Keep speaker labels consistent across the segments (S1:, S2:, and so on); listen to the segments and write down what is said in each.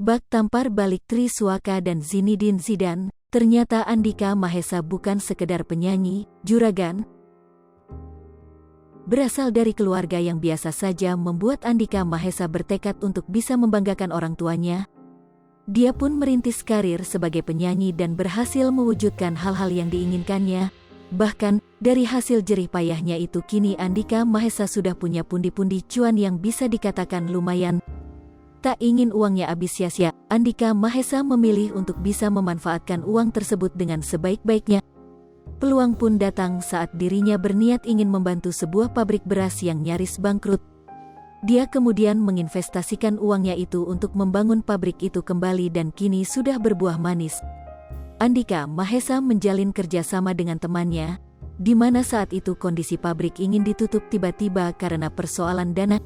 S1: Bak tampar balik Triswaka dan Zinedine Zidane, ternyata Andika Mahesa bukan sekedar penyanyi, juragan. Berasal dari keluarga yang biasa saja membuat Andika Mahesa bertekad untuk bisa membanggakan orang tuanya. Dia pun merintis karir sebagai penyanyi dan berhasil mewujudkan hal-hal yang diinginkannya. Bahkan, dari hasil jerih payahnya itu kini Andika Mahesa sudah punya pundi-pundi cuan yang bisa dikatakan lumayan. Tak ingin uangnya habis sia-sia, Andika Mahesa memilih untuk bisa memanfaatkan uang tersebut dengan sebaik-baiknya. Peluang pun datang saat dirinya berniat ingin membantu sebuah pabrik beras yang nyaris bangkrut. Dia kemudian menginvestasikan uangnya itu untuk membangun pabrik itu kembali dan kini sudah berbuah manis. Andika Mahesa menjalin kerjasama dengan temannya, di mana saat itu kondisi pabrik ingin ditutup tiba-tiba karena persoalan dana.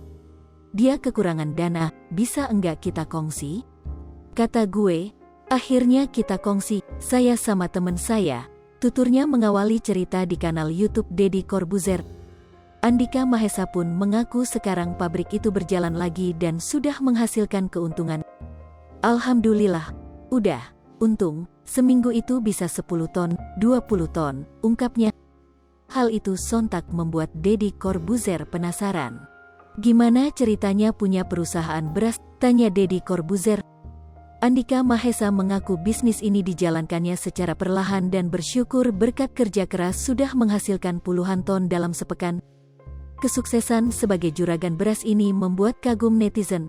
S1: Dia kekurangan dana, bisa enggak kita kongsi? Kata gue, akhirnya kita kongsi, saya sama temen saya. Tuturnya mengawali cerita di kanal YouTube Deddy Corbuzier. Andika Mahesa pun mengaku sekarang pabrik itu berjalan lagi dan sudah menghasilkan keuntungan. Alhamdulillah, udah, untung, seminggu itu bisa 10 ton, 20 ton, ungkapnya. Hal itu sontak membuat Deddy Corbuzier penasaran. Gimana ceritanya punya perusahaan beras? Tanya Deddy Corbuzier. Andika Mahesa mengaku bisnis ini dijalankannya secara perlahan dan bersyukur berkat kerja keras sudah menghasilkan puluhan ton dalam sepekan. Kesuksesan sebagai juragan beras ini membuat kagum netizen.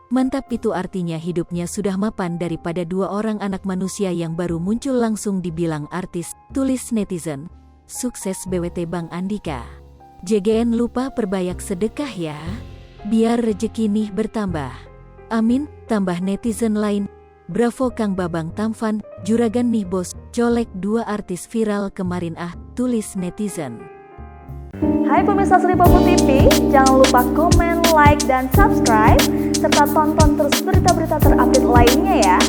S1: Mantap, itu artinya hidupnya sudah mapan daripada dua orang anak manusia yang baru muncul langsung dibilang artis, tulis netizen. Sukses BWT Bang Andika. JGN lupa perbanyak sedekah ya, biar rezeki nih bertambah. Amin, tambah netizen lain. Bravo Kang Babang Tampan, juragan nih bos, colek dua artis viral kemarin tulis netizen.
S2: Hai pemirsa Sri Popo TV, jangan lupa komen, like, dan subscribe, serta tonton terus berita-berita terupdate lainnya ya.